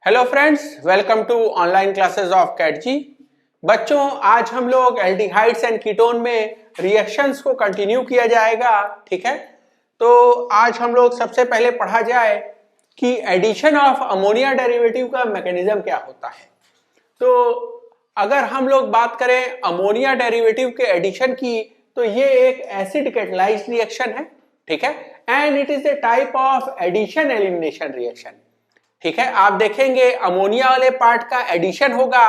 Hello friends, welcome to online classes of कैटजी। बच्चों, आज हम लोग एल्डिहाइड्स एंड कीटोन में रिएक्शंस को कंटिन्यू किया जाएगा। ठीक है, तो आज हम लोग सबसे पहले पढ़ा जाए कि एडिशन ऑफ अमोनिया डेरिवेटिव का मैकेनिज्म क्या होता है। तो अगर हम लोग बात करें अमोनिया डेरिवेटिव के एडिशन की, तो ये एक एसिड कैटलाइज्ड रिएक्शन है। ठीक है, and it is a type of addition elimination reaction. ठीक है, आप देखेंगे अमोनिया वाले पार्ट का एडिशन होगा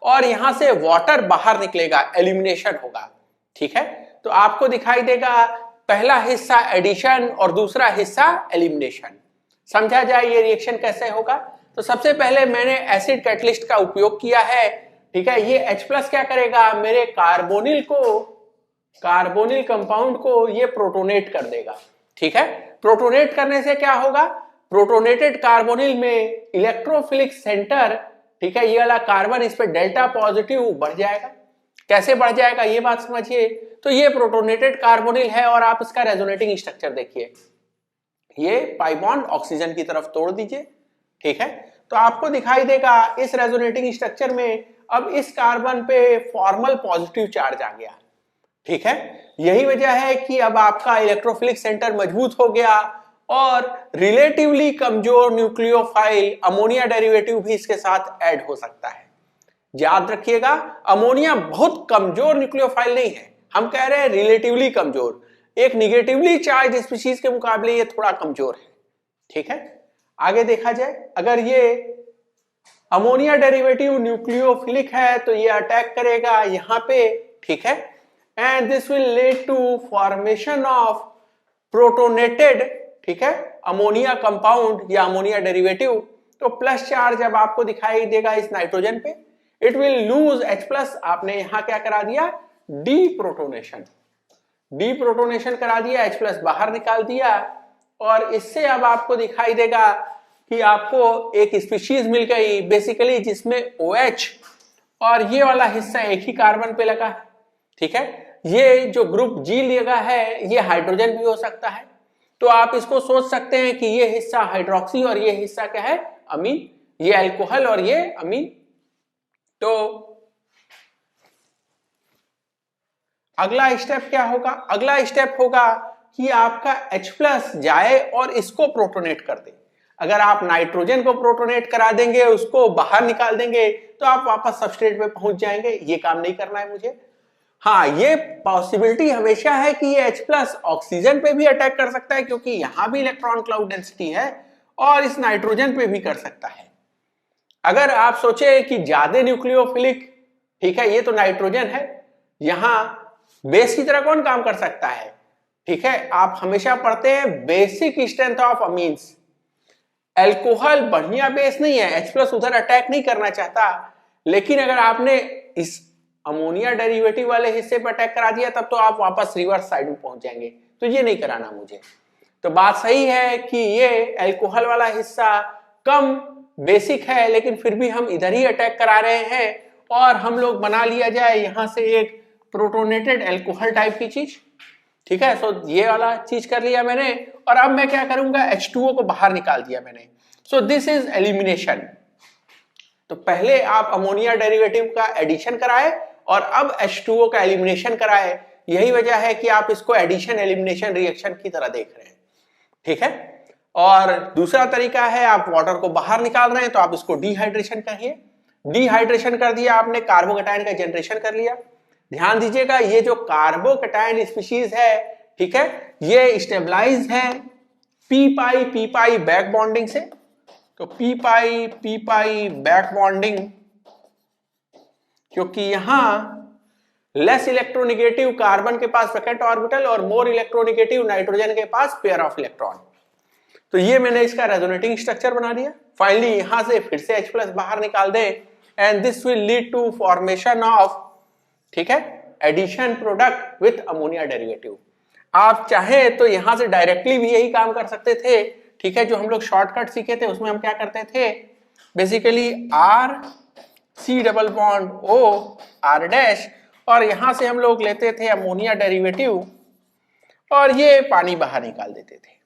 और यहां से वाटर बाहर निकलेगा, एलिमिनेशन होगा। ठीक है, तो आपको दिखाई देगा पहला हिस्सा एडिशन और दूसरा हिस्सा एलिमिनेशन। समझा जाए ये रिएक्शन कैसे होगा। तो सबसे पहले मैंने एसिड कैटलिस्ट का उपयोग किया है। ठीक है, ये H+ क्या करेगा, मेरे कार्बोनिल कंपाउंड को ये प्रोटोनेट कर देगा। ठीक है, प्रोटोनेट करने से क्या होगा, प्रोटोनेटेड कार्बोनिल में इलेक्ट्रोफिलिक सेंटर, ठीक है, ये वाला कार्बन इस पे डेल्टा पॉजिटिव बढ़ जाएगा। कैसे बढ़ जाएगा ये बात समझिए। तो ये प्रोटोनेटेड कार्बोनिल है और आप इसका रेजोनेटिंग स्ट्रक्चर देखिए, ये पाई बॉन्ड ऑक्सीजन की तरफ तोड़ दीजिए। ठीक है, तो आपको दिखाई देगा इस रेजोनेटिंग स्ट्रक्चर में अब इस कार्बन पे फॉर्मल पॉजिटिव चार्ज आ गया। ठीक है, यही वजह है कि अब आपका इलेक्ट्रोफिलिक सेंटर मजबूत हो गया और रिलेटिवली कमजोर न्यूक्लियोफाइल अमोनिया डेरिवेटिव भी इसके साथ ऐड हो सकता है। याद रखिएगा, अमोनिया बहुत कमजोर न्यूक्लियोफाइल नहीं है, हम कह रहे हैं रिलेटिवली कमजोर। एक निगेटिवली चार्ज स्पीशीज के मुकाबले ये थोड़ा कमजोर है। ठीक है, आगे देखा जाए, अगर ये अमोनिया डेरिवेटिव न्यूक्लियोफिलिक है तो ये अटैक करेगा यहां पे। ठीक है, and this will lead to formation of protonated, ठीक है, अमोनिया कंपाउंड या अमोनिया डेरिवेटिव। तो प्लस चार्ज अब आपको दिखाई देगा इस नाइट्रोजन पे, इट विल लूज H+। आपने यहां क्या करा दिया, डीप्रोटोनेशन करा दिया, H+ बाहर निकाल दिया और इससे अब आपको दिखाई देगा कि आपको एक स्पीशीज मिल गई बेसिकली जिसमें OH और ये वाला हिस्सा एक ही कार्बन पे लगा है। ठीक है, ये जो ग्रुप G लगा है ये हाइड्रोजन भी हो सकता है। तो आप इसको सोच सकते हैं कि ये हिस्सा हाइड्रोक्सी और ये हिस्सा क्या है, अमीन, ये अल्कोहल और ये अमीन। तो अगला स्टेप क्या होगा, अगला स्टेप होगा कि आपका H+ जाए और इसको प्रोटोनेट कर दे। अगर आप नाइट्रोजन को प्रोटोनेट करा देंगे, उसको बाहर निकाल देंगे, तो आप वापस सबस्ट्रेट पे पहुंच जाएंगे। ये काम नहीं करना है मुझे। हाँ, ये पॉसिबिलिटी हमेशा है कि ये H+ ऑक्सीजन पे भी अटैक कर सकता है क्योंकि यहां भी इलेक्ट्रॉन क्लाउड डेंसिटी है, और इस नाइट्रोजन पे भी कर सकता है। अगर आप सोचे कि ज्यादा न्यूक्लियोफिलिक, ठीक है, ये तो नाइट्रोजन है, यहां बेस की तरह कौन काम कर सकता है। ठीक है, आप हमेशा पढ़ते हैं basic strength of amines. Alcohol बढ़िया बेस नहीं है, H+ उधर अटैक नहीं करना चाहता, लेकिन अगर आपने इस अमोनिया डेरिवेटिव वाले हिस्से पर अटैक करा दिया तब तो आप वापस रिवर्स साइड में पहुंच जाएंगे। तो ये नहीं कराना मुझे। तो बात सही है कि ये अल्कोहल वाला हिस्सा कम बेसिक है, लेकिन फिर भी हम इधर ही अटैक करा रहे हैं और हम लोग बना लिया जाए यहां से एक प्रोटोनेटेड अल्कोहल टाइप की चीज। ठीक है, सो ये वाला चीज कर लिया मैंने और अब मैं क्या करूंगा, H2O को बाहर निकाल दिया मैंने। सो दिस इज एलिमिनेशन। तो पहले आप अमोनिया डेरिवेटिव का एडिशन कराए और अब H2O का एलिमिनेशन कराए। यही वजह है कि आप इसको एडिशन एलिमिनेशन रिएक्शन की तरह देख रहे हैं। ठीक है, और दूसरा तरीका है आप वाटर को बाहर निकाल रहे हैं तो आप इसको डिहाइड्रेशन करिए। डिहाइड्रेशन कर दिया आपने, कार्बोकैटायन का जनरेशन कर लिया। ध्यान दीजिएगा, ये जो कार्बोकैटायन स्पीशीज है, ठीक है, ये स्टेबलाइज है पी पाई बैक बॉन्डिंग से। तो पी पाई बैक बॉन्डिंग, क्योंकि यहां लेस इलेक्ट्रोनिगेटिव कार्बन के पास वैकेंट ऑर्बिटल और मोर इलेक्ट्रोनिगेटिव नाइट्रोजन के पास पेयर ऑफ इलेक्ट्रॉन। तो ये मैंने इसका रेजोनेटिंग स्ट्रक्चर बना दिया। फाइनली यहां से फिर से H+ बाहर निकाल दे and this will lead to formation of, ठीक है, addition product with ammonia derivative. आप चाहे तो यहां से डायरेक्टली भी यही काम कर सकते थे। ठीक है, जो हम लोग शॉर्टकट सीखे थे उसमें हम क्या करते थे, बेसिकली R⁻O⁻, और यहां से हम लोग लेते थे अमोनिया डेरिवेटिव और ये पानी बाहर निकाल देते थे।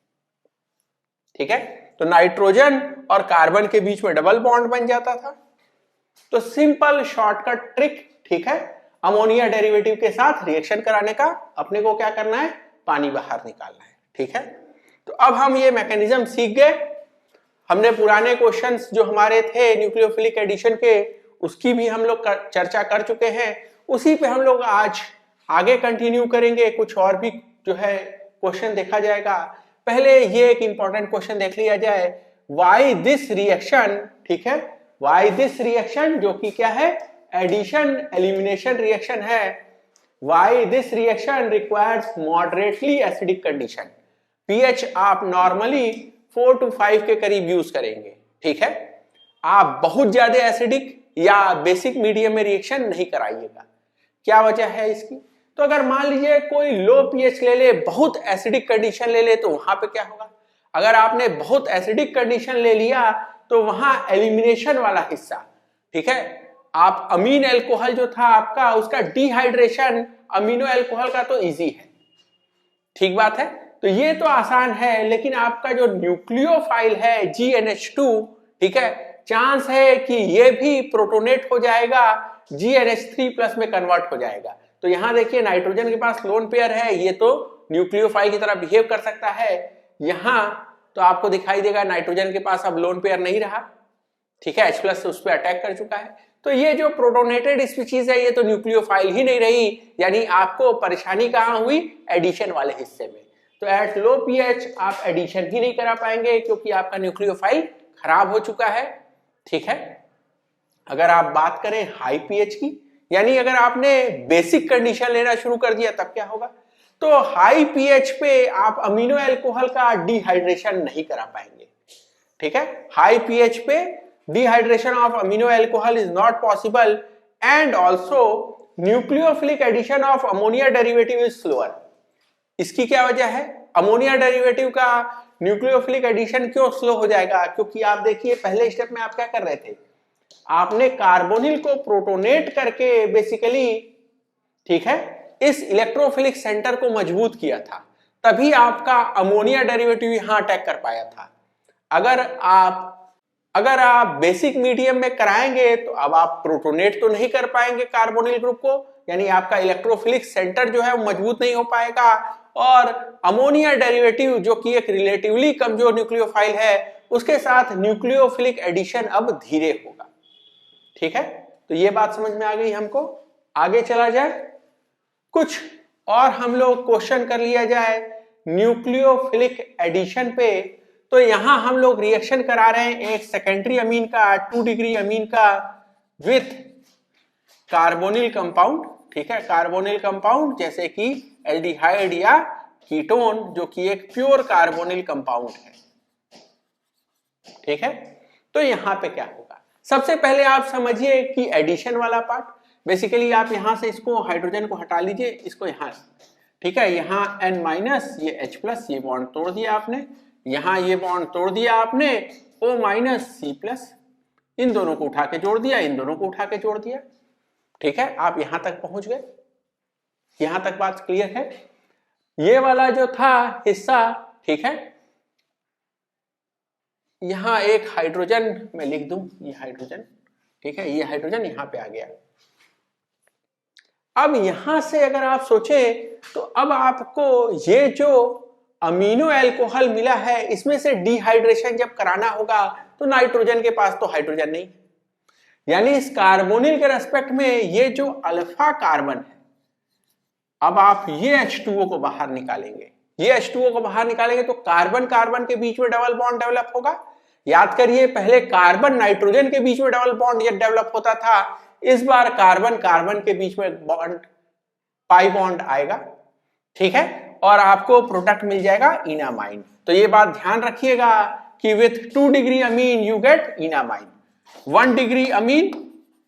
ठीक है, तो नाइट्रोजन और कार्बन के बीच में डबल बॉन्ड बन जाता था। तो सिंपल शॉर्टकट ट्रिक, ठीक है, अमोनिया डेरिवेटिव के साथ रिएक्शन कराने का अपने को क्या करना है, पानी बाहर निकालना है, ठीक है। तो अब हम ये मैकेनिज्म सीख गए। हमने पुराने क्वेश्चंस जो हमारे थे न्यूक्लियोफिलिक एडिशन के, उसकी भी हम लोग चर्चा कर चुके हैं। उसी पे हम लोग आज आगे कंटिन्यू करेंगे, कुछ और भी जो है क्वेश्चन देखा जाएगा। पहले ये एक इंपॉर्टेंट क्वेश्चन देख लिया जाए, व्हाई दिस रिएक्शन, ठीक है, व्हाई दिस रिएक्शन जो कि क्या है, एडिशन एलिमिनेशन रिएक्शन है। Why this reaction requires moderately acidic condition. PH आप नॉर्मली 4 to 5 के करीब यूज करेंगे, ठीक है। आप बहुत ज्यादा एसिडिक या बेसिक मीडियम में रिएक्शन नहीं कराइएगा। क्या वजह है इसकी? तो अगर मान लीजिए कोई लो पीएच ले ले, बहुत एसिडिक कंडीशन ले ले, तो वहां पे क्या होगा, अगर आपने बहुत एसिडिक कंडीशन ले लिया तो वहां एलिमिनेशन वाला हिस्सा, ठीक है, आप अमीन एल्कोहल जो था आपका, उसका डिहाइड्रेशन अमीनो एल्कोहल का तो इजी है, ठीक बात है। तो ये तो आसान है, लेकिन आपका जो न्यूक्लियोफाइल है GNH2, ठीक है, चांस है कि ये भी प्रोटोनेट हो जाएगा, GNH3+ में कन्वर्ट हो जाएगा। तो यहां देखिए नाइट्रोजन के पास लोन पेयर है, ये तो न्यूक्लियोफाइल की तरह बिहेव कर सकता है। यहां तो आपको दिखाई देगा नाइट्रोजन के पास अब लोन पेयर नहीं रहा, ठीक है, H+ उस पर अटैक कर चुका है। तो ये जो प्रोटोनेटेड स्पीशीज है, ये तो न्यूक्लियोफाइल ही नहीं रही, यानी आपको परेशानी कहां हुई, एडिशन वाले हिस्से में। तो एट लो पीएच आप एडिशन ही नहीं करा पाएंगे, क्योंकि आपका न्यूक्लियोफाइल खराब हो चुका है, ठीक है। अगर आप बात करें हाई पीएच की, यानी अगर आपने बेसिक कंडीशन लेना शुरू कर दिया, तब क्या होगा, तो हाई पीएच पे आप अमीनो एल्कोहल का डिहाइड्रेशन नहीं करा पाएंगे, ठीक है। हाई पीएच पे dehydration of amino alcohol is not possible, and also nucleophilic addition of ammonia derivative is slower. इसकी क्या वजह है, अमोनिया डेरिवेटिव का न्यूक्लियोफिलिक एडिशन क्यों स्लो हो जाएगा, क्योंकि आप देखिए पहले स्टेप में आप क्या कर रहे थे, आपने कार्बोनिल को प्रोटोनेट करके बेसिकली, ठीक है, इस इलेक्ट्रोफिलिक सेंटर को मजबूत किया था, तभी आपका अमोनिया डेरिवेटिव यहां अटैक कर पाया था। अगर आप बेसिक मीडियम में कराएंगे तो अब आप प्रोटोनेट तो नहीं कर पाएंगे कार्बोनिल ग्रुप को, यानी आपका इलेक्ट्रोफिलिक सेंटर जो है वो मजबूत नहीं हो पाएगा, और अमोनिया डेरिवेटिव जो कि एक रिलेटिवली कमजोर न्यूक्लियोफाइल है, उसके साथ न्यूक्लियोफिलिक एडिशन अब धीरे होगा, ठीक है। तो ये बात समझ में आ गई हमको। आगे चला जाए, कुछ और हम लोग क्वेश्चन कर लिया जाए न्यूक्लियोफिलिक एडिशन पे। तो यहां हम लोग रिएक्शन करा रहे हैं एक सेकेंडरी अमीन का, 2 डिग्री अमीन का, विथ कार्बोनिल कंपाउंड, ठीक है, कार्बोनिल कंपाउंड जैसे कि एल्डिहाइड या कीटोन, जो कि एक प्योर कार्बोनिल कंपाउंड है, ठीक है। तो यहां पे क्या होगा, सबसे पहले आप समझिए कि एडिशन वाला पार्ट, बेसिकली आप यहां से इसको हाइड्रोजन को हटा लीजिए, इसको यहां, ठीक है, यहां N-, ये H+, ये बॉन्ड तोड़ दिया आपने, यहां ये बॉन्ड तोड़ दिया आपने, O-, C+, इन दोनों को उठा के जोड़ दिया, इन दोनों को उठा के जोड़ दिया, ठीक है। आप यहां तक पहुंच गए, यहां तक बात क्लियर है। ये वाला जो था हिस्सा, ठीक है, यहां एक हाइड्रोजन मैं लिख दूं, ये हाइड्रोजन, ठीक है, ये हाइड्रोजन यहां पे आ गया। अब यहां से अगर आप सोचें तो अब आपको ये जो अमीनो एल्कोहल मिला है, इसमें से डिहाइड्रेशन जब कराना होगा तो नाइट्रोजन के पास तो हाइड्रोजन नहीं, यानी इस कार्बोनिल के रेस्पेक्ट में ये जो अल्फा कार्बन है, अब आप ये H2O को बाहर निकालेंगे, ये H2O को बाहर निकालेंगे तो कार्बन कार्बन के बीच में डबल बॉन्ड डेवलप होगा। याद करिए पहले कार्बन नाइट्रोजन के बीच में डबल बॉन्ड डेवलप होता था, इस बार कार्बन कार्बन के बीच में बॉन्ड, पाई बॉन्ड आएगा, ठीक है, और आपको प्रोडक्ट मिल जाएगा इनामाइन। तो ये बात ध्यान रखिएगा कि with 2 degree amine you get enamine, 1 degree amine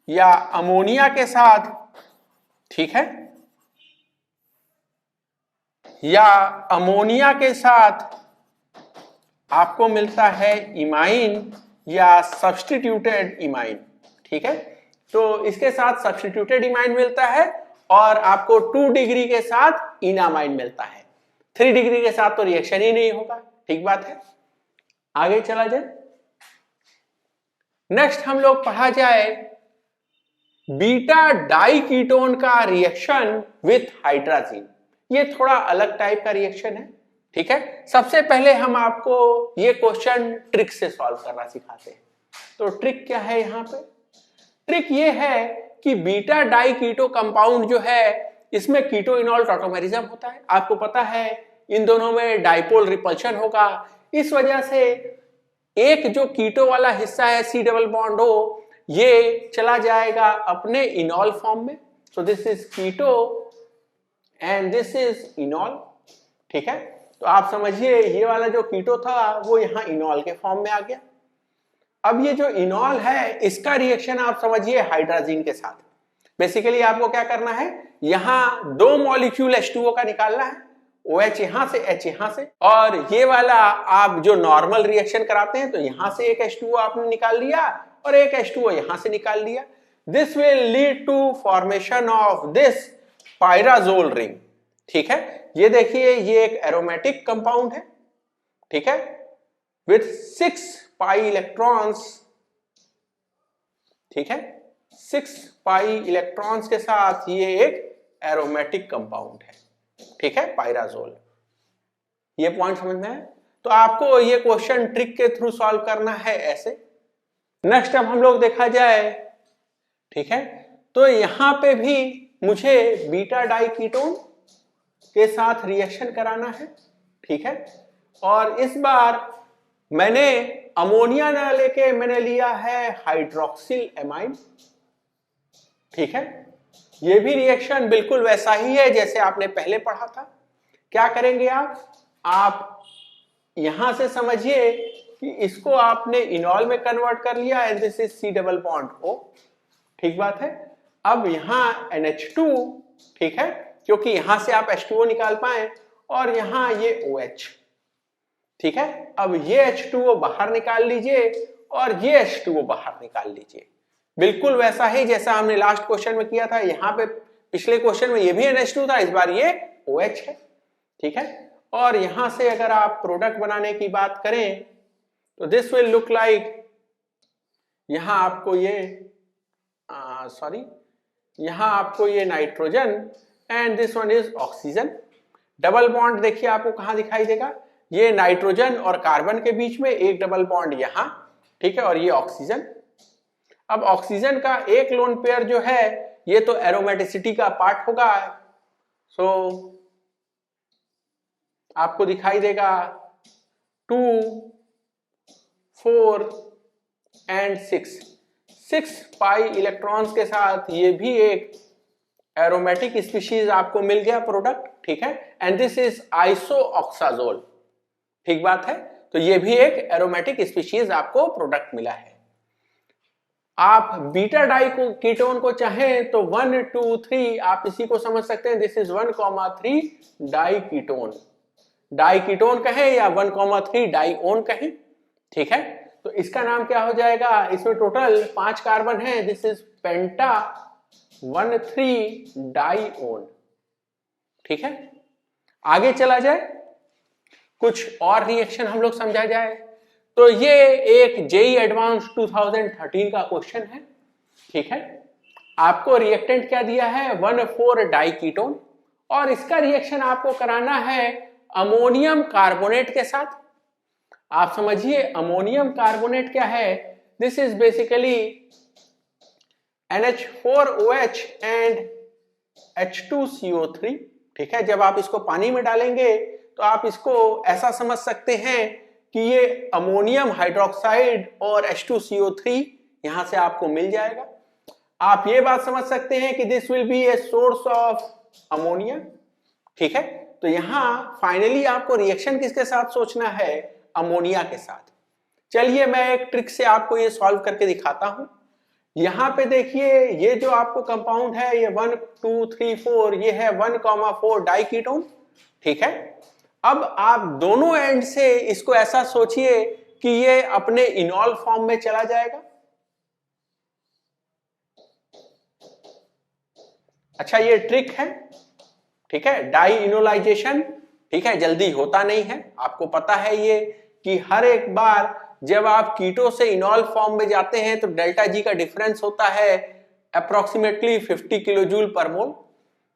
या अमोनिया के साथ, ठीक है, या अमोनिया के साथ आपको मिलता है इमाइन या सब्स्टिट्यूटेड इमाइन, ठीक है। तो इसके साथ सब्स्टिट्यूटेड इमाइन मिलता है और आपको 2 डिग्री के साथ इनामाइन मिलता है, 3 डिग्री के साथ तो रिएक्शन ही नहीं होगा, ठीक बात है। आगे चला जाए। नेक्स्ट हम लोग पढ़ा जाए बीटा डाई कीटोन का रिएक्शन विथ हाइड्राजीन। ये थोड़ा अलग टाइप का रिएक्शन है, ठीक है। सबसे पहले हम आपको ये क्वेश्चन ट्रिक से सॉल्व करना सिखाते हैं। तो ट्रिक क्या है यहाँ पे? ट्रिक ये है कि बीटा डाई कीटो कंपाउंड जो है इसमें कीटो इनॉल टॉटोमेरिज्म होता है। आपको पता है इन दोनों में डाइपोल रिपल्शन होगा, इस वजह से एक जो कीटो वाला हिस्सा है सी डबल बॉन्ड हो, ये चला जाएगा अपने इनॉल फॉर्म में। So this is keto and this is enol, ठीक है। तो आप समझिए ये वाला जो कीटो था वो यहाँ इनॉल के फॉर्म में आ गया। अब ये जो इनॉल है इसका रिएक्शन आप समझिए हाइड्राजीन के साथ। बेसिकली आपको क्या करना है, यहां दो मॉलिक्यूल H2O का निकालना है, OH यहां से H यहां से, और ये वाला आप जो नॉर्मल रिएक्शन कराते हैं तो यहां से एक H2O आपने निकाल लिया और एक H2O यहां से निकाल लिया। This will lead to formation of this pyrazole ring, ठीक है। ये देखिए ये एक एरोमेटिक कंपाउंड है, ठीक है, विथ 6 पाई इलेक्ट्रॉन्स, ठीक है। 6 पाई इलेक्ट्रॉन्स के साथ ये एक एरोमेटिक कंपाउंड है, ठीक है, पायराजोल। ये पॉइंट समझ में है? तो आपको ये क्वेश्चन ट्रिक के थ्रू सॉल्व करना है ऐसे। नेक्स्ट अब हम लोग देखा जाए, ठीक है, तो यहां पे भी मुझे बीटा डाई कीटोन के साथ रिएक्शन कराना है, ठीक है। और इस बार मैंने अमोनिया ना लेके मैंने लिया है हाइड्रोक्सिल एमाइड, ठीक है। ये भी रिएक्शन बिल्कुल वैसा ही है जैसे आपने पहले पढ़ा था। क्या करेंगे आप यहां से समझिए कि इसको आपने इनॉल में कन्वर्ट कर लिया and this is C double bond O, ठीक बात है। अब यहां NH2, ठीक है, क्योंकि यहां से आप H2O निकाल पाए, और यहां ये OH, ठीक है। अब ये H2O बाहर निकाल लीजिए और ये H2O बाहर निकाल लीजिए, बिल्कुल वैसा ही जैसा हमने लास्ट क्वेश्चन में किया था। यहाँ पे पिछले क्वेश्चन में ये भी NH2 था, इस बार ये OH है, ठीक है। और यहां से अगर आप प्रोडक्ट बनाने की बात करें तो दिस विल लुक लाइक, यहां आपको ये यहां आपको ये nitrogen and this one is oxygen. Double bond देखिए आपको कहां दिखाई देगा, ये नाइट्रोजन और कार्बन के बीच में एक डबल बॉन्ड यहां, ठीक है, और ये ऑक्सीजन। अब ऑक्सीजन का एक लोन पेयर जो है ये तो एरोमेटिसिटी का पार्ट होगा, सो आपको दिखाई देगा 2, 4 एंड 6 पाई इलेक्ट्रॉन्स के साथ ये भी एक एरोमेटिक स्पीशीज आपको मिल गया प्रोडक्ट, ठीक है। एंड दिस इज आइसोऑक्साजोल, ठीक बात है। तो ये भी एक एरोमेटिक स्पीशीज आपको प्रोडक्ट मिला है। आप बीटा डाई कीटोन को चाहें तो 1, 2, 3 आप इसी को समझ सकते हैं, this is 1,3 diketone. Diketone कहें या 1,3 डाईओन कहें, ठीक है। तो इसका नाम क्या हो जाएगा, इसमें टोटल 5 कार्बन है, दिस इज पेंटा 1,3 डाईओन, ठीक है। आगे चला जाए, कुछ और रिएक्शन हम लोग समझा जाए। तो ये एक JEE एडवांस 2013 का क्वेश्चन है, ठीक है। आपको रिएक्टेंट क्या दिया है, 1,4 डाई कीटोन, और इसका रिएक्शन आपको कराना है अमोनियम कार्बोनेट के साथ। आप समझिए अमोनियम कार्बोनेट क्या है, this is basically NH4OH and H2CO3, ठीक है। जब आप इसको पानी में डालेंगे तो आप इसको ऐसा समझ सकते हैं कि ये अमोनियम हाइड्रोक्साइड और H2CO3 यहां से आपको मिल जाएगा। आप ये बात समझ सकते हैं कि this will be a source of ammonia, ठीक है। तो यहां फाइनली आपको रिएक्शन किसके साथ सोचना है, अमोनिया के साथ। चलिए मैं एक ट्रिक से आपको ये सॉल्व करके दिखाता हूं। यहां पे देखिए ये जो आपको कंपाउंड है ये 1, 2, 3, 4 ये है 1,4 डाई कीटोन, ठीक है। अब आप दोनों एंड से इसको ऐसा सोचिए कि ये अपने इनॉल फॉर्म में चला जाएगा। अच्छा ये ट्रिक है, ठीक है, डाई इनोलाइजेशन, ठीक है, जल्दी होता नहीं है। आपको पता है ये कि हर एक बार जब आप कीटो से इनॉल फॉर्म में जाते हैं तो डेल्टा जी का डिफरेंस होता है अप्रोक्सीमेटली 50 किलो जूल पर मोल।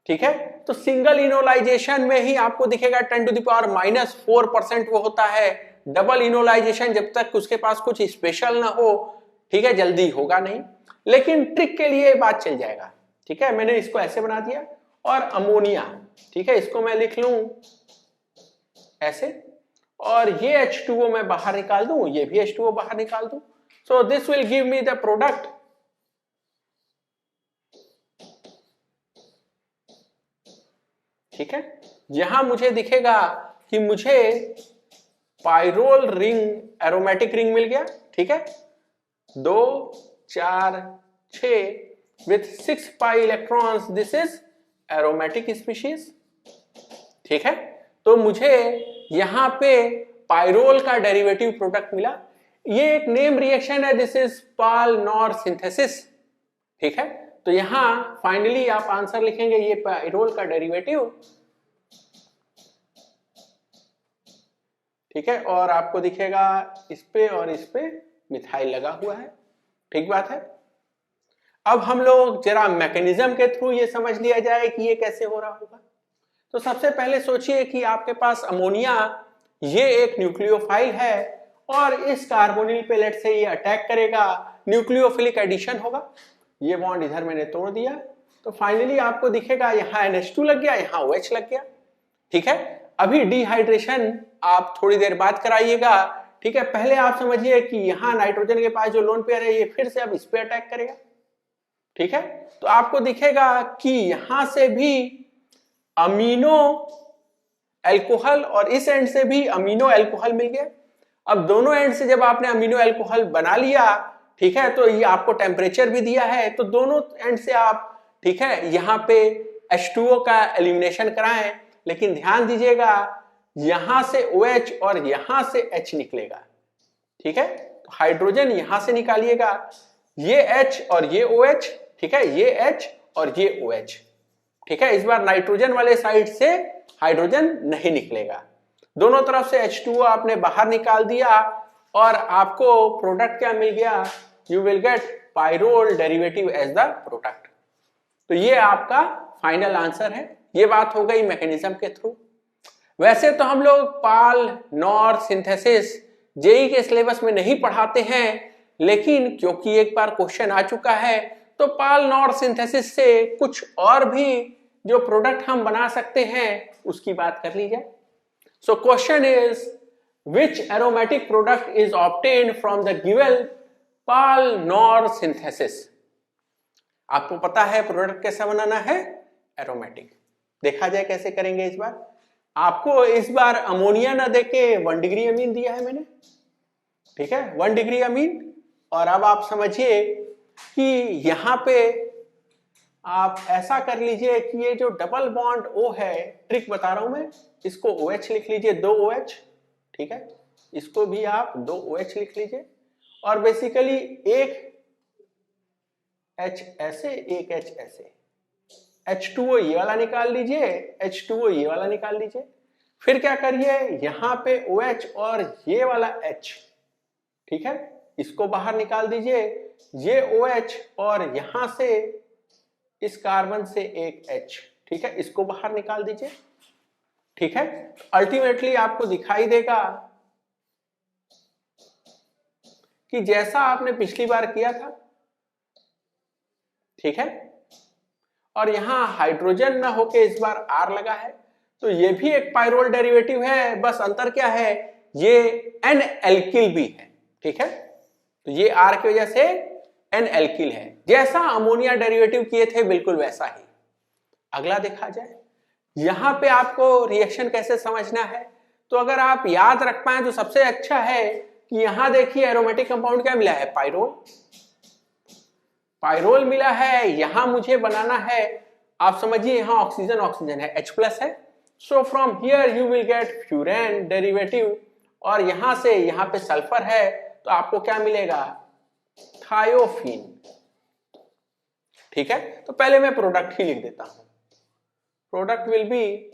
ठीक है, तो सिंगल इनोलाइजेशन में ही आपको दिखेगा 10⁻⁻⁴% वो होता है। डबल इनोलाइजेशन जब तक उसके पास कुछ स्पेशल ना हो, ठीक है, जल्दी होगा नहीं, लेकिन ट्रिक के लिए बात चल जाएगा। ठीक है, मैंने इसको ऐसे बना दिया। और अमोनिया, ठीक है, इसको मैं लिख लूं ऐसे, और ये H2O मैं बाहर निकाल दूं, ये भी H2O बाहर निकाल दूं। So this will give me the product. ठीक है, यहां मुझे दिखेगा कि मुझे पाइरोल रिंग, एरोमेटिक रिंग मिल गया। ठीक है, 2 4 6 with 6 pi electrons, this is aromatic species. ठीक है, तो मुझे यहां पे पाइरोल का डेरिवेटिव प्रोडक्ट मिला। ये एक नेम रिएक्शन है, this is Pal nor synthesis. ठीक है, तो यहां फाइनली आप आंसर लिखेंगे ये पाइरोल का डेरिवेटिव। ठीक है, और आपको दिखेगा इस पे और इस पे मिथाइल लगा हुआ है। ठीक बात है। अब हम लोग जरा मैकेनिज्म के थ्रू ये समझ लिया जाए कि ये कैसे हो रहा होगा। तो सबसे पहले सोचिए कि आपके पास अमोनिया, ये एक न्यूक्लियोफाइल है और इस कार्बोनिल पे लेट से ये अटैक करेगा, न्यूक्लियोफिलिक एडिशन होगा। ये बॉन्ड इधर मैंने तोड़ दिया, तो फाइनली आपको दिखेगा यहाँ NH2 लग गया, यहाँ OH लग गया। ठीक है, अभी डिहाइड्रेशन आप थोड़ी देर बाद कराइएगा। ठीक है, पहले आप समझिए कि यहाँ नाइट्रोजन के पास जो लोन पेयर है ये फिर से अब इस पे अटैक करेगा। ठीक है, तो आपको दिखेगा कि यहां से भी अमीनो एल्कोहल और इस एंड से भी अमीनो एल्कोहल मिल गया। अब दोनों एंड से जब आपने अमीनो एल्कोहल बना लिया, ठीक है, तो ये आपको टेम्परेचर भी दिया है, तो दोनों एंड से आप, ठीक है, यहाँ पे H2O का एलिमिनेशन कराएं। लेकिन ध्यान दीजिएगा यहां से OH और यहां से H निकलेगा। ठीक है, तो हाइड्रोजन यहां से निकालिएगा, ये H और ये OH, ठीक है, ये H और ये OH। ठीक है, इस बार नाइट्रोजन वाले साइड से हाइड्रोजन नहीं निकलेगा। दोनों तरफ से H2O आपने बाहर निकाल दिया और आपको प्रोडक्ट क्या मिल गया? You will get pyrrole derivative as the product. तो ये आपका फाइनल आंसर है। ये बात हो गई मैकेनिज्म के थ्रू। वैसे तो हम लोग पाल नॉर सिंथेसिस जेई के सिलेबस में नहीं पढ़ाते हैं, लेकिन क्योंकि एक बार क्वेश्चन आ चुका है तो पाल नॉर सिंथेसिस से कुछ और भी जो प्रोडक्ट हम बना सकते हैं उसकी बात कर ली जाए। So question is which aromatic product is obtained from the given Pal nor synthesis. आपको पता है प्रोडक्ट कैसा बनाना है? एरोमेटिक। देखा जाए कैसे करेंगे। इस बार आपको इस बार अमोनिया ना देके 1 डिग्री अमीन दिया है मैंने। ठीक है, 1 डिग्री अमीन। और अब आप समझिए कि यहां पे आप ऐसा कर लीजिए कि ये जो डबल बॉन्ड O है, ट्रिक बता रहा हूं मैं, इसको OH लिख लीजिए, 2 OH। ठीक है, इसको भी आप 2 OH लिख लीजिए और बेसिकली एक H ऐसे, एक H ऐसे। H2O ये वाला निकाल लीजिए, H2O ये वाला निकाल लीजिए। फिर क्या करिए, यहां पे OH और ये वाला H, ठीक है, इसको बाहर निकाल दीजिए। ये OH और यहां से इस कार्बन से एक H, ठीक है, इसको बाहर निकाल दीजिए। ठीक है, अल्टीमेटली आपको दिखाई देगा कि जैसा आपने पिछली बार किया था। ठीक है, और यहां हाइड्रोजन ना होके इस बार R लगा है, तो ये भी एक पाइरोल डेरिवेटिव है। बस अंतर क्या है, ये N एल्किल भी है। ठीक है, तो ये R की वजह से N एल्किल है। जैसा अमोनिया डेरिवेटिव किए थे बिल्कुल वैसा ही। अगला देखा जाए, यहां पे आपको रिएक्शन कैसे समझना है। तो अगर आप याद रख पाए तो सबसे अच्छा है कि यहां देखिए एरोमेटिक कंपाउंड क्या मिला है, पाइरोल। पाइरोल मिला है, यहां मुझे बनाना है, आप समझिए यहां ऑक्सीजन ऑक्सीजन है, H+ है। So from here you will gate furan derivative और यहां से यहां पे सल्फर है, तो आपको क्या मिलेगा, थायोफीन। ठीक है, तो पहले मैं प्रोडक्ट ही लिख देता हूं। प्रोडक्ट विल बी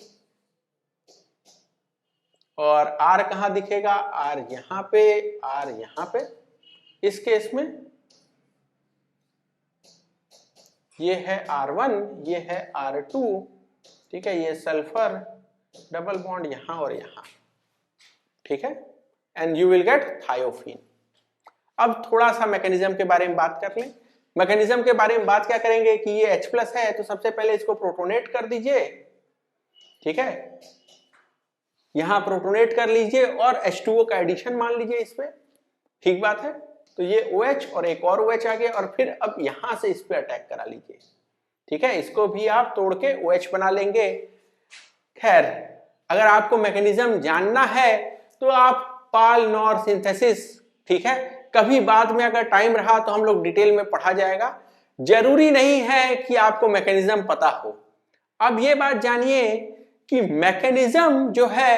और R कहाँ दिखेगा, R यहाँ पे, R यहाँ पे। इस केस में ये है R1, ये है R2, ठीक है, ये सल्फर डबल बॉन्ड यहाँ और यहाँ, ठीक है, and you will gate thiophene. अब थोड़ा सा मैकेनिज्म के बारे में बात कर लें। मैकेनिज्म के बारे में बात क्या करेंगे कि ये H+ है तो सबसे पहले इसको प्रोटोनेट कर दीजिए, ठीक है, यहां प्रोटोनेट कर लीजिए और H2O का एडिशन मान लीजिए इस पे, ठीक बात है। तो ये OH और एक और OH आ गया और फिर अब यहां से इस पे अटैक करा लीजिए, ठीक है, इसको भी आप तोड़ के OH बना लेंगे। खैर, अगर आपको मैकेनिज्म जानना है तो आप पाल-नॉर सिंथेसिस, ठीक है, कभी बाद में अगर टाइम रहा तो हम लोग डिटेल में पढ़ा जाएगा, जरूरी नहीं है कि आपको मैकेनिज्म पता हो। अब ये बात जानिए कि मैकेनिज्म जो है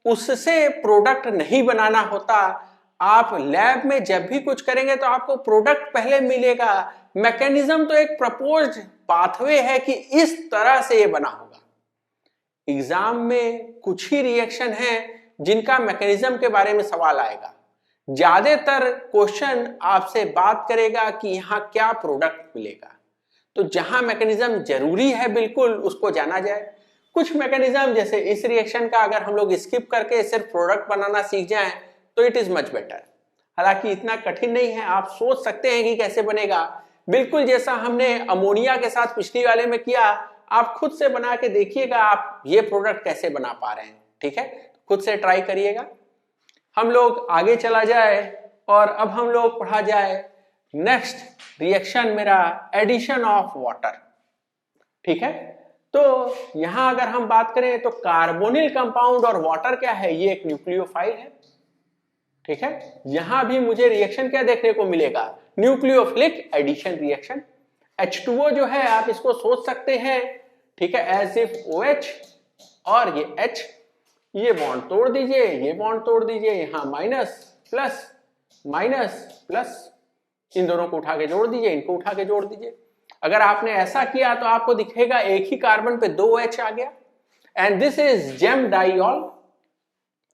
उससे प्रोडक्ट नहीं बनाना होता। आप लैब में जब भी कुछ करेंगे तो आपको प्रोडक्ट पहले मिलेगा, मैकेनिज्म तो एक प्रपोज्ड पाथवे है कि इस तरह से ये बना होगा। एग्जाम में कुछ ही रिएक्शन है जिनका मैकेनिज्म के बारे में सवाल आएगा, ज्यादातर क्वेश्चन आपसे बात करेगा कि यहां क्या प्रोडक्ट मिलेगा। तो जहां मैकेनिज्म जरूरी है बिल्कुल उसको जाना जाए। कुछ मैकेनिज्म जैसे इस रिएक्शन का अगर हम लोग स्किप करके सिर्फ प्रोडक्ट बनाना सीख जाएं तो इट इज मच बेटर। हालांकि इतना कठिन नहीं है, आप सोच सकते हैं कि कैसे बनेगा, बिल्कुल जैसा हमने अमोनिया के साथ पिछली वाले में किया, आप खुद से बना के देखिएगा आप ये प्रोडक्ट कैसे बना पा रहे हैं, ठीक है, खुद से ट्राई करिएगा। हम लोग आगे चला जाए और अब हम लोग पढ़ा जाए नेक्स्ट रिएक्शन मेरा एडिशन ऑफ वाटर, ठीक है। तो यहां अगर हम बात करें तो कार्बोनिल कंपाउंड और वाटर क्या है, ये एक न्यूक्लियोफाइल है, ठीक है। यहां भी मुझे रिएक्शन क्या देखने को मिलेगा, न्यूक्लियोफिलिक एडिशन रिएक्शन। H2O जो है आप इसको सोच सकते हैं, ठीक है, एज इफ OH और ये H, ये बॉन्ड तोड़ दीजिए, ये बॉन्ड तोड़ दीजिए, यहां माइनस प्लस माइनस प्लस, इन दोनों को उठा के जोड़ दीजिए, इनको उठा के जोड़ दीजिए। अगर आपने ऐसा किया तो आपको दिखेगा एक ही कार्बन पे 2 OH आ गया, and this is gem diol,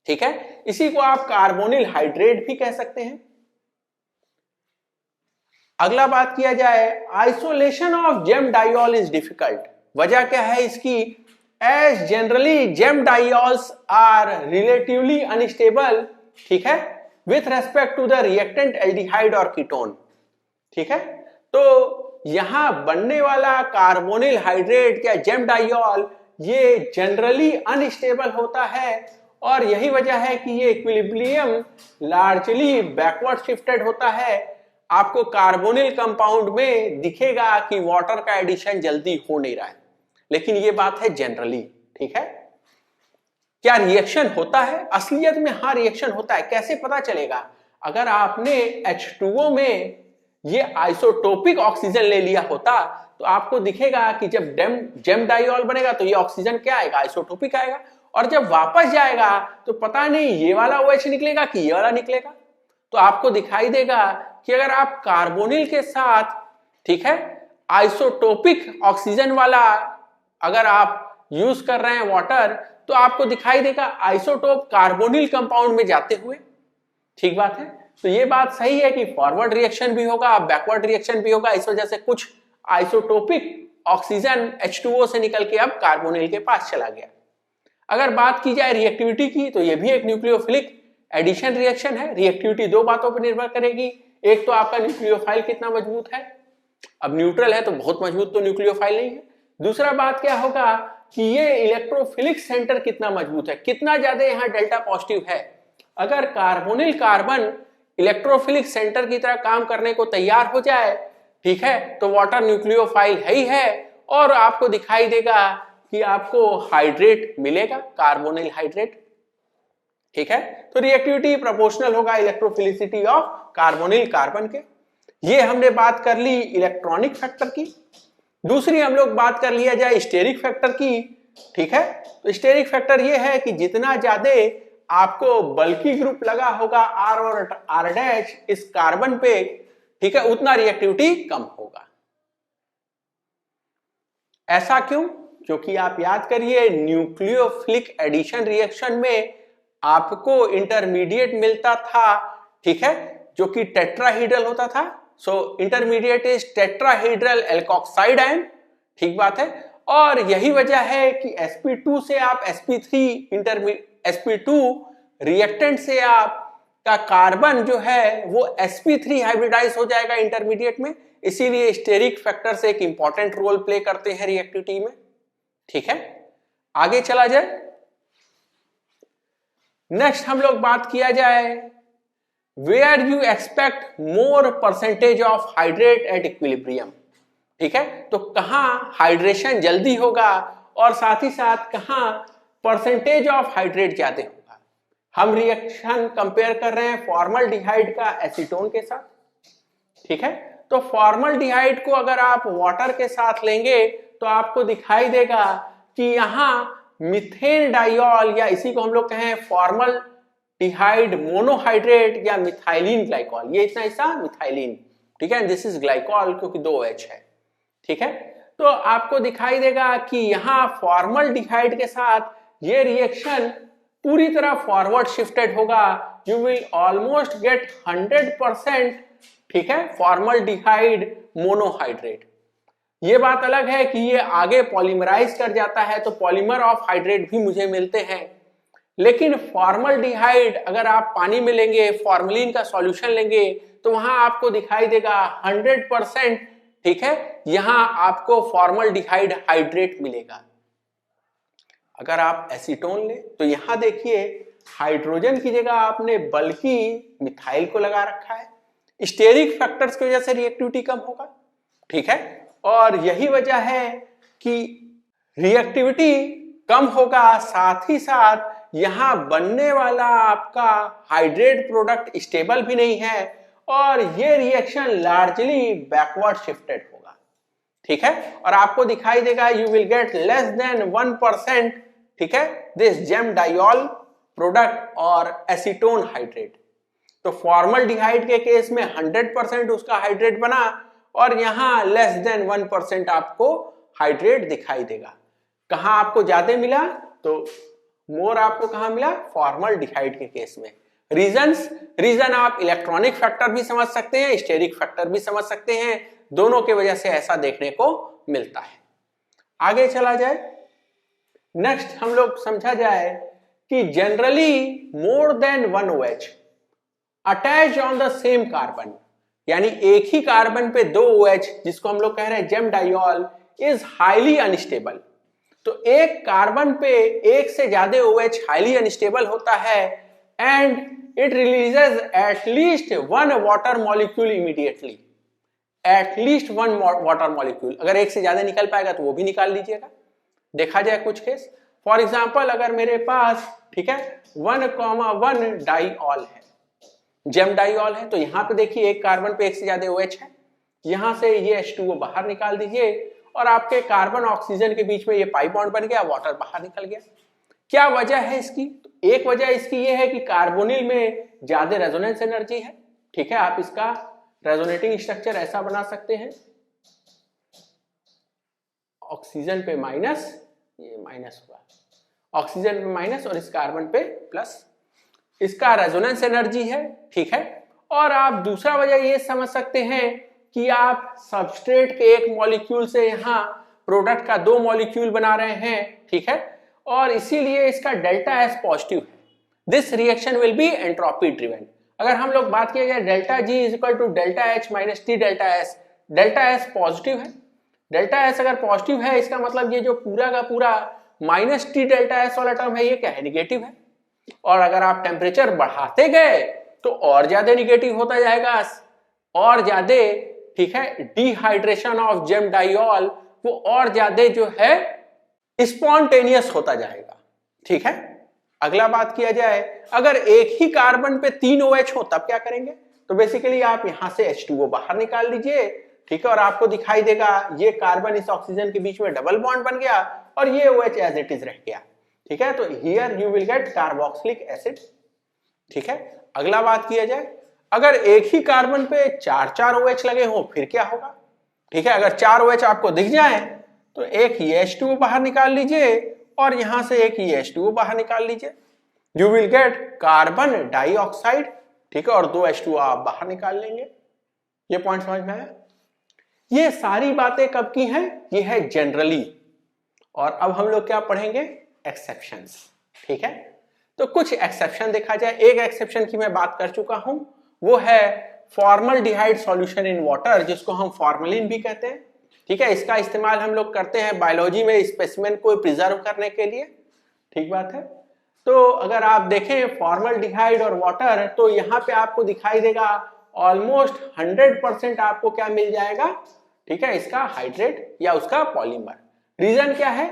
ठीक है। इसी को आप कार्बोनिल हाइड्रेट भी कह सकते हैं। अगला बात किया जाए, isolation of gem diol is difficult. वजह क्या है इसकी, as generally gem diols are relatively unstable, ठीक है, with respect to the reactant aldehyde और कीटोन, ठीक है। तो यहां बनने वाला कार्बोनिल हाइड्रेट या जेम डाइऑल ये जनरली अनस्टेबल होता है और यही वजह है कि ये इक्विलिब्रियम लार्जली बैकवर्ड शिफ्टेड होता है। आपको कार्बोनिल कंपाउंड में दिखेगा कि वाटर का एडिशन जल्दी हो नहीं रहा है, लेकिन ये बात है जनरली, ठीक है। क्या रिएक्शन होता है असलियत में? हाँ, रिएक्शन होता है। कैसे पता चलेगा? अगर आपने H2O में ये आइसोटोपिक ऑक्सीजन ले लिया होता तो आपको दिखेगा कि जब जेम डाइऑल बनेगा तो ये ऑक्सीजन क्या आएगा, आइसोटोपिक आएगा, और जब वापस जाएगा तो पता नहीं ये वाला OH निकलेगा कि ये वाला निकलेगा। तो आपको दिखाई देगा कि अगर आप कार्बोनिल के साथ, ठीक है, आइसोटोपिक ऑक्सीजन वाला अगर आप यूज कर रहे हैं वाटर, तो आपको दिखाई देगा आइसोटोप कार्बोनिल कंपाउंड में जाते हुए, ठीक बात है। तो ये बात सही है कि फॉरवर्ड रिएक्शन भी होगा, बैकवर्ड रिएक्शन भी होगा, इस वजह से कुछ आइसोटोपिक ऑक्सीजन H2O से निकल के अब कार्बोनिल के पास चला गया। अगर बात की जाए रिएक्टिविटी की तो ये भी एक न्यूक्लियोफिलिक एडिशन रिएक्शन है। रिएक्टिविटी दो बातों पर निर्भर करेगी, एक तो आपका न्यूक्लियोफाइल कितना मजबूत है, अब न्यूट्रल है तो बहुत मजबूत तो न्यूक्लियोफाइल नहीं है। दूसरा बात क्या होगा कि ये इलेक्ट्रोफिलिक सेंटर कितना मजबूत है, कितना ज्यादा यहाँ डेल्टा पॉजिटिव है। अगर कार्बोनिल कार्बन इलेक्ट्रोफिलिक सेंटर की तरह काम करने को तैयार हो जाए, ठीक है, तो वाटर न्यूक्लियोफाइल है ही है और आपको दिखाई देगा कि आपको हाइड्रेट मिलेगा, कार्बोनिल हाइड्रेट, ठीक है। तो रिएक्टिविटी प्रोपोर्शनल होगा इलेक्ट्रोफिलिसिटी ऑफ कार्बोनिल कार्बन के। ये हमने बात कर ली इलेक्ट्रॉनिक फैक्टर की। दूसरी हम लोग बात कर लिया जाए स्टेरिक फैक्टर की, ठीक है। तो स्टेरिक फैक्टर ये है कि जितना ज्यादा आपको बल्की ग्रुप लगा होगा R और R' इस कार्बन पे, ठीक है, उतना रिएक्टिविटी कम होगा। ऐसा क्यों? क्योंकि आप याद करिए न्यूक्लियोफिलिक एडिशन रिएक्शन में आपको इंटरमीडिएट मिलता था, ठीक है, जो कि टेट्राहीड्रल होता था। So intermediate is tetrahedral alkoxide ion, ठीक बात है। और यही वजह है कि sp2 से आप sp2 रिएक्टेंट से आप का कार्बन जो है वो sp3 हाइब्रिडाइज हो जाएगा इंटरमीडिएट में, इसीलिए स्टेरिक फैक्टर्स एक इंपॉर्टेंट रोल प्ले करते हैं रिएक्टिविटी में, ठीक है। आगे चला जाए, नेक्स्ट हम लोग बात किया जाए where you expect more percentage of hydrate at equilibrium, ठीक है। तो कहां हाइड्रेशन जल्दी होगा और साथ ही साथ कहां परसेंटेज ऑफ हाइड्रेट ज्यादा होगा। हम रिएक्शन कंपेयर कर रहे हैं फॉर्मल्डिहाइड का एसीटोन के साथ, ठीक है। तो फॉर्मल्डिहाइड को अगर आप वाटर के साथ लेंगे तो आपको दिखाई देगा कि यहां मिथेन डाइऑल या इसी को हम लोग कहें फॉर्मल्डिहाइड मोनोहाइड्रेट या मिथाइलिन ग्लाइकॉल, ये इतना हिस्सा मिथाइलिन, ठीक है, दिस इज ग्लाइकॉल क्योंकि 2 H है, ठीक है। तो आपको दिखाई देगा कि यहां फॉर्मल्डिहाइड के साथ ये रिएक्शन पूरी तरह फॉरवर्ड शिफ्टेड होगा, यू विल ऑलमोस्ट गेट 100%, ठीक है, फॉर्मल्डिहाइड मोनोहाइड्रेट। ये बात अलग है कि ये आगे पॉलीमराइज कर जाता है तो पॉलीमर ऑफ हाइड्रेट भी मुझे मिलते हैं, लेकिन फॉर्मल्डिहाइड अगर आप पानी में लेंगे, फॉर्मलिन का सॉल्यूशन लेंगे तो वहां आपको दिखाई देगा 100%, ठीक है, यहां आपको फॉर्मल्डिहाइड हाइड्रेट मिलेगा। अगर आप एसीटोन ले तो यहां देखिए हाइड्रोजन की जगह आपने बल्कि मिथाइल को लगा रखा है, स्टेरिक फैक्टर्स की वजह से रिएक्टिविटी कम होगा, ठीक है। और यही वजह है कि रिएक्टिविटी कम होगा, साथ ही साथ यहां बनने वाला आपका हाइड्रेट प्रोडक्ट स्टेबल भी नहीं है और ये रिएक्शन लार्जली बैकवर्ड शिफ्टेड होगा, ठीक है। और आपको दिखाई देगा you will get less than 1%, ठीक है, दिस जेम डाइऑल प्रोडक्ट और एसीटोन हाइड्रेट। तो फॉर्मल्डिहाइड के केस में 100% उसका हाइड्रेट बना और यहां लेस देन 1% आपको हाइड्रेट दिखाई देगा। कहां आपको ज्यादा मिला तो मोर आपको कहां मिला, फॉर्मल्डिहाइड के केस में। रीजन आप इलेक्ट्रॉनिक फैक्टर भी समझ सकते हैं, स्टेरिक फैक्टर भी समझ सकते हैं, दोनों के वजह से ऐसा देखने को मिलता है। आगे चला जाए, नेक्स्ट हम लोग समझा जाए कि generally more than 1 OH attach on the same carbon, यानी एक ही कार्बन पे 2 OH जिसको हम लोग कह रहे हैं gem diol is highly unstable. तो एक कार्बन पे एक से ज्यादा OH हाईली अनस्टेबल होता है and it releases at least 1 water molecule immediately, at least 1 water molecule. अगर एक से ज्यादा निकल पाएगा तो वो भी निकाल लीजिएगा। देखा जाए कुछ केस, फॉर एग्जाम्पल अगर मेरे पास, ठीक है, 1,1 डाइऑल है, जेम डाइऑल है, तो यहां पे देखिए एक कार्बन पे एक से ज्यादा OH है, यहां से ये H2O बाहर निकाल दीजिए और आपके कार्बन ऑक्सीजन के बीच में ये पाई बॉन्ड बन गया, वाटर बाहर निकल गया। क्या वजह है इसकी? तो एक वजह इसकी ये है कि कार्बोनिल में ज्यादा रेजोनेंस एनर्जी है, ठीक है। आप इसका रेजोनेटिंग स्ट्रक्चर ऐसा बना सकते हैं, ऑक्सीजन पे माइनस, ये माइनस हुआ, ऑक्सीजन पे माइनस और इस कार्बन पे प्लस, इसका रेजोनेंस एनर्जी है, ठीक है। और आप दूसरा वजह ये समझ सकते हैं कि आप सबस्ट्रेट के एक मॉलिक्यूल से यहां प्रोडक्ट का 2 मॉलिक्यूल बना रहे हैं, ठीक है, और इसीलिए इसका डेल्टा एस पॉजिटिव है। This reaction will be entropy driven. अगर हम लोग बात किया जाए delta G is equal to delta H minus T delta S positive है। डेल्टा एस अगर पॉजिटिव है इसका मतलब ये जो पूरा का पूरा माइनस टी डेल्टा एस वाला टर्म है ये क्या है, निगेटिव है। और अगर आप टेम्परेचर बढ़ाते गए तो और ज्यादा निगेटिव होता जाएगा, और ज्यादा, ठीक है, डिहाइड्रेशन ऑफ जेम डाइऑल वो और ज्यादा जो है स्पॉन्टेनियस होता जाएगा, ठीक है। अगला बात किया जाए, अगर एक ही कार्बन पे 3 OH हो तब क्या करेंगे? तो बेसिकली आप यहां से H2O बाहर निकाल लीजिए, ठीक है, और आपको दिखाई देगा ये कार्बन इस ऑक्सीजन के बीच में डबल बॉन्ड बन गया और ये OH एज इट इज रह गया, ठीक है। तो here you will gate carboxylic acid, ठीक है। अगला बात किया जाए, अगर एक ही कार्बन पे 4 OH लगे हो फिर क्या होगा, ठीक है। अगर 4 OH आपको दिख जाए तो एक ही H2O बाहर निकाल लीजिए और यहां से एक ही H2O बाहर निकाल लीजिए। You will gate carbon dioxide, ठीक है, और 2 H2O आप बाहर निकाल लेंगे। ये पॉइंट समझ में आया? ये सारी बातें कब की हैं? ये है जनरली। और अब हम लोग क्या पढ़ेंगे? एक्सेप्शंस, ठीक है। तो कुछ एक्सेप्शन देखा जाए। एक एक्सेप्शन की मैं बात कर चुका हूं, वो है फॉर्मल्डिहाइड सॉल्यूशन इन वाटर, जिसको हम फॉर्मलिन भी कहते हैं, ठीक है। इसका इस्तेमाल हम लोग करते हैं बायोलॉजी में स्पेसिमेन को प्रिजर्व करने के लिए, ठीक बात है। तो अगर आप देखें फॉर्मल्डिहाइड और वाटर, तो यहाँ पे आपको दिखाई देगा ऑलमोस्ट 100% आपको क्या मिल जाएगा, ठीक है, इसका हाइड्रेट या उसका पॉलीमर। रीजन क्या है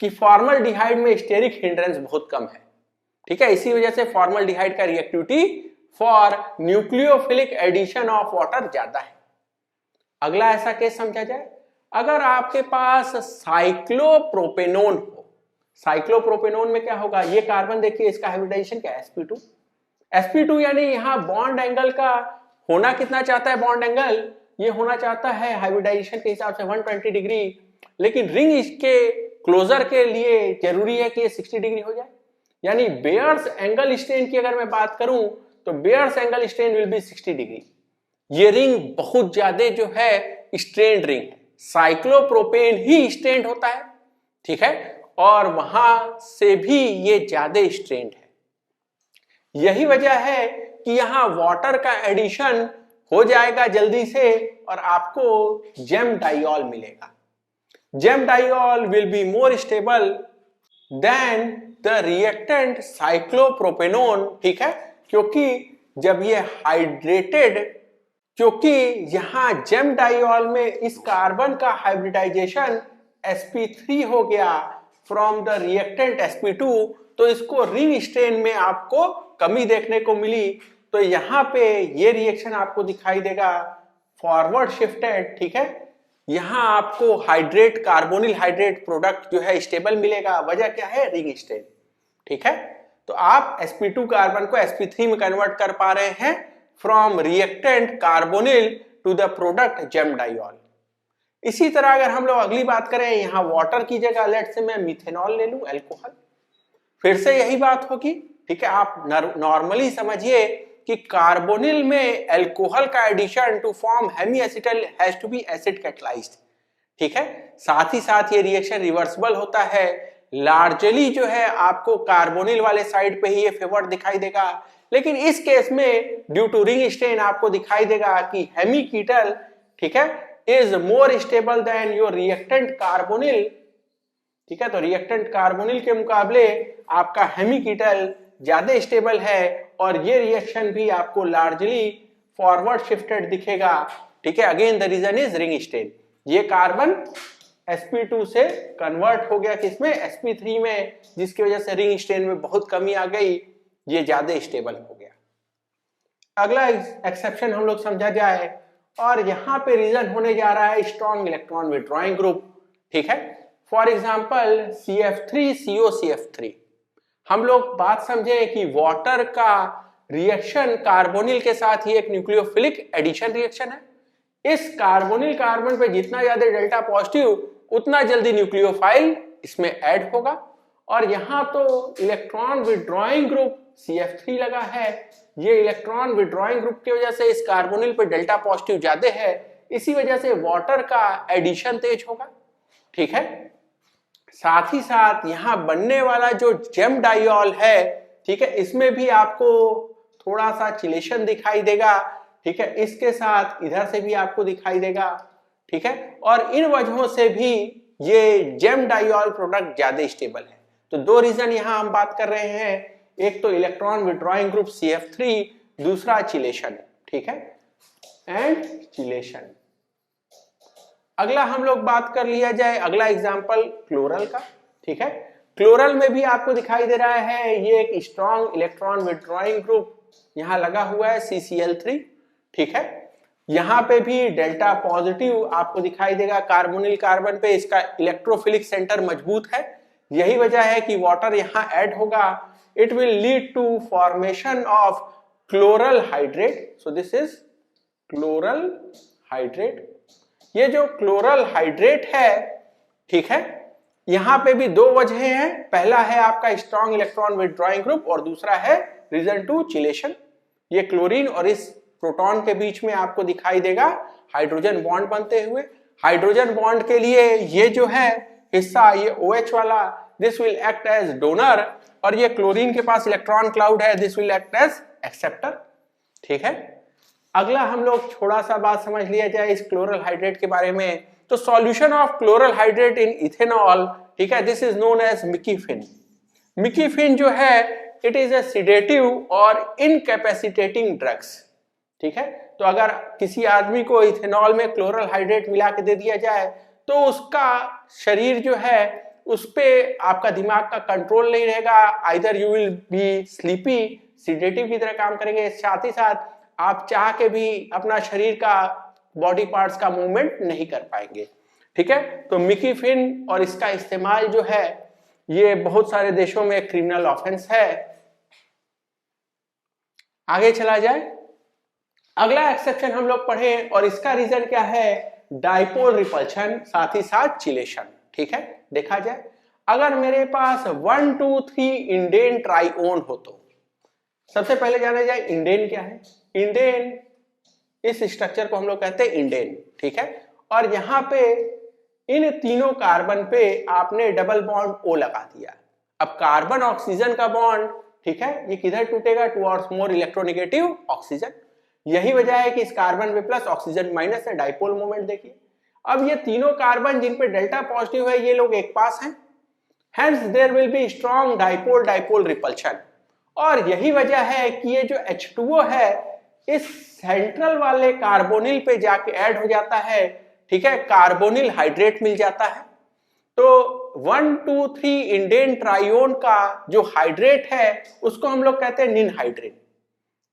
कि फॉर्मल्डिहाइड में स्टेरिक हिंड्रेंस बहुत कम है, ठीक है। इसी वजह से फॉर्मल्डिहाइड का reactivity for nucleophilic addition of water ज्यादा है। अगला ऐसा केस समझा जाए, अगर आपके पास साइक्लोप्रोपेनोन हो। साइक्लोप्रोपेनोन में क्या होगा? ये कार्बन देखिए, इसका हाइब्रिडाइजेशन क्या है? sp2। sp2 यानी यहाँ बॉन्ड एंगल का होना कितना चाहता है? बॉन्ड एंगल ये होना चाहता है हाइब्रिडाइजेशन के हिसाब से 120 डिग्री, लेकिन रिंग इसके क्लोजर के लिए जरूरी है कि ये 60 डिग्री हो जाए। यानी बेयर्स एंगल स्ट्रेन की अगर मैं बात करूं तो Baeyer's angle strain will be 60 degree. ये रिंग बहुत ज्यादा जो है स्ट्रेन्ड रिंग है। साइक्लोप्रोपेन ही स्ट्रेन्ड होता है, ठीक है, और वहां से भी ये ज्यादा स्ट्रेन्ड है। यही वजह है कि यहां वाटर का एडिशन हो जाएगा जल्दी से और आपको जेम डाइऑल मिलेगा। Gem diol will be more stable than the reactant cyclopropanone, ठीक है, क्योंकि जब ये हाइड्रेटेड, क्योंकि यहां जेम डाइऑल में इस कार्बन का हाइब्रिडाइजेशन sp3 हो गया फ्रॉम द रिएक्टेंट sp2, तो इसको रिंग स्ट्रेन में आपको कमी देखने को मिली। तो यहां पे ये रिएक्शन आपको दिखाई देगा फॉरवर्ड शिफ्टेड, ठीक है। यहां आपको हाइड्रेट, कार्बोनिल हाइड्रेट प्रोडक्ट जो है स्टेबल मिलेगा। वजह क्या है? रिंग स्ट्रेन, ठीक है। तो आप sp2 कार्बन को sp3 में कन्वर्ट कर पा रहे हैं from reactant carbonyl to the product gem diol. इसी तरह अगर हम लोग अगली बात करें, यहां वाटर की जगह लेट से मैं मिथेनॉल ले लूं, अल्कोहल, फिर से यही बात होगी, ठीक है। आप नॉर्मली समझिए कि कार्बोनिल में अल्कोहल का addition to form hemiacetal has to be acid catalysed, ठीक है। साथ ही साथ ये रिएक्शन रिवर्सिबल होता है। लार्जली जो है आपको कार्बोनिल वाले साइड पे ही ये फेवर्ड दिखाई देगा, लेकिन इस केस में ड्यू टू रिंग स्ट्रेन आपको दिखाई देगा कि हेमी कीटल, ठीक है, is more stable then your reactant carbonyl, ठीक है। तो रिएक्टेंट कार्बोनिल के मुकाबले आपका हेमी कीटल ज्यादा स्टेबल है और ये रिएक्शन भी आपको लार्जली फॉरवर्ड शिफ्टेड दिखेगा, ठीक है। Again the reason is ring strain. ये कार्बन sp2 से कन्वर्ट हो गया किसमें? sp3 में, जिसकी वजह से रिंग स्ट्रेन में बहुत कमी आ गई, ये ज्यादा स्टेबल हो गया। अगला एक्सेप्शन हम लोग समझा जाए, और यहां पे रीजन होने जा रहा है स्ट्रॉन्ग इलेक्ट्रॉन विड्रॉइंग ग्रुप, ठीक है। For example CF3COCF3। हम लोग बात समझे कि वाटर का रिएक्शन कार्बोनिल के साथ ही एक न्यूक्लियोफिलिक एडिशन रिएक्शन है। इस कार्बोनिल कार्बन पे जितना ज्यादा डेल्टा पॉजिटिव, उतना जल्दी न्यूक्लियोफाइल इसमें ऐड होगा। और यहां तो इलेक्ट्रॉन विड्रॉइंग ग्रुप CF3 लगा है। ये इलेक्ट्रॉन विड्रॉइंग ग्रुप की वजह से इस कार्बोनिल पे डेल्टा पॉजिटिव ज्यादा है, इसी वजह से वाटर का एडिशन तेज होगा, ठीक है। साथ ही साथ यहां बनने वाला जो जेम डाइऑल है, ठीक है, इसमें भी आपको थोड़ा सा चिलेशन दिखाई देगा, ठीक है। इसके साथ इधर से भी आपको दिखाई देगा, ठीक है। और इन वजहों से भी ये जेम डाइऑल प्रोडक्ट ज्यादा स्टेबल है। तो दो रीजन यहां हम बात कर रहे हैं, एक तो इलेक्ट्रॉन विड्रॉइंग ग्रुप CF3, दूसरा चिलेशन, ठीक है, एंड चिलेशन। अगला हम लोग बात कर लिया जाए, अगला एग्जांपल क्लोरल का, ठीक है। क्लोरल में भी आपको दिखाई दे रहा है ये एक स्ट्रॉन्ग इलेक्ट्रॉन विड्रॉइंग ग्रुप यहां लगा हुआ है CCl3, ठीक है। यहां पे भी डेल्टा पॉजिटिव आपको दिखाई देगा कार्बोनिल कार्बन पे, इसका इलेक्ट्रोफिलिक सेंटर मजबूत है। यही वजह है कि वाटर यहां ऐड होगा, it will lead to formation of chloral hydrate. So this is chloral hydrate. ये जो क्लोरल हाइड्रेट है, ठीक है, यहाँ पे भी दो वजह हैं, पहला है आपका स्ट्रॉन्ग इलेक्ट्रॉन विथड्रॉइंग ग्रुप और दूसरा है रीजन टू चिलेशन। ये क्लोरीन और इस प्रोटॉन के बीच में आपको दिखाई देगा हाइड्रोजन बॉन्ड बनते हुए। हाइड्रोजन बॉन्ड के लिए ये जो है हिस्सा, ये OH वाला, this will act as donor, और ये क्लोरीन के पास इलेक्ट्रॉन क्लाउड है, this will act as acceptor. ठीक है, अगला हम लोग थोड़ा सा बात समझ लिया जाए इस क्लोरल हाइड्रेट के बारे में। तो solution of chloral hydrate in ethanol, ठीक है, दिस इज नोन एज मिकीफिन। मिकीफिन जो है इट इज ए सिडेटिव और इनकैपेसिटेटिंग ड्रग्स। ठीक है, तो अगर किसी आदमी को इथेनॉल में क्लोरल हाइड्रेट मिला के दे दिया जाए तो उसका शरीर जो है उस पे आपका दिमाग का कंट्रोल नहीं रहेगा, either you will be sleepy, sedative की तरह काम करेंगे, साथ ही साथ आप चाह के भी अपना शरीर का बॉडी पार्ट्स का मूवमेंट नहीं कर पाएंगे। ठीक है, तो मिकीफिन और इसका इस्तेमाल जो है ये बहुत सारे देशों में क्रिमिनल ऑफेंस है। आगे चला जाए, अगला एक्सेप्शन हम लोग पढ़े और इसका रीजन क्या है, डाइपोल रिपल्शन, साथ ही साथ चिलेशन। ठीक है, देखा जाए अगर मेरे पास 1 2 3 इंडेन ट्राइओन हो तो सबसे पहले जाना जाए इंडेन क्या है। इंडेन, इस स्ट्रक्चर को हम लोग कहते हैं इंडेन। ठीक है, और यहाँ पे इन तीनों कार्बन पे आपने डबल बॉन्ड O लगा दिया। अब कार्बन ऑक्सीजन का बॉन्ड, ठीक है, ये किधर टूटेगा, टुवर्ड्स मोर इलेक्ट्रोनेगेटिव ऑक्सीजन। यही वजह है कि इस कार्बन पे प्लस ऑक्सीजन माइनस है, डाइपोल मोमेंट देखिए। अब ये तीनों कार्बन जिन पे डेल्टा पॉजिटिव है ये लोग एक पास हैं, hence there will be strong dipole dipole repulsion. और यही वजह है कि ये जो H2O है इस सेंट्रल वाले कार्बोनिल पे जाके ऐड हो जाता है। ठीक है, कार्बोनिल हाइड्रेट मिल जाता है। तो 1 2 3 इंडेन ट्राइओन का जो हाइड्रेट है उसको हम लोग कहते हैं निन हाइड्रेन।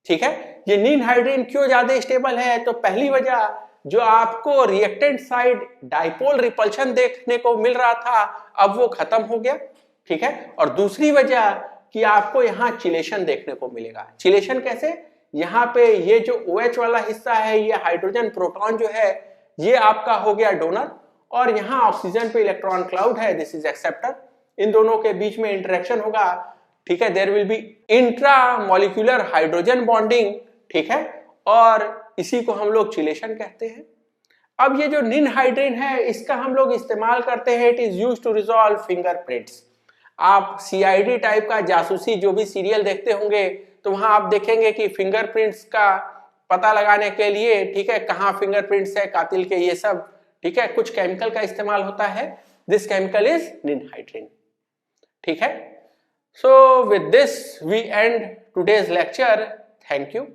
ठीक है, ये निन हाइड्रेन क्यों ज्यादा स्टेबल है, तो पहली वजह जो आपको रिएक्टेंट साइड डाइपोल रिपल्शन देखने को मिल रहा था अब वो खत्म हो गया। ठीक है, और दूसरी वजह कि आपको यहाँ चिलेशन देखने को मिलेगा। चिलेशन कैसे, यहाँ पे ये जो OH वाला हिस्सा है ये हाइड्रोजन प्रोटॉन जो है ये आपका हो गया डोनर, और यहाँ ऑक्सीजन पे इलेक्ट्रॉन क्लाउड है, दिस इज एक्सेप्टर। इन दोनों के बीच में इंटरेक्शन होगा। ठीक है, there will be intramolecular hydrogen bonding. ठीक है, और इसी को हम लोग चिलेशन कहते हैं। अब ये जो निन हाइड्रेन है इसका हम लोग इस्तेमाल करते हैं, it is used to resolve fingerprints. आप CID टाइप का जासूसी जो भी सीरियल देखते होंगे तो वहां आप देखेंगे कि फिंगरप्रिंट्स का पता लगाने के लिए, ठीक है, कहाँ फिंगरप्रिंट्स है कातिल के, ये सब, ठीक है, कुछ केमिकल का इस्तेमाल होता है। दिस केमिकल इज निन हाइड्रेन। ठीक है, so with this we end today's lecture. Thank you.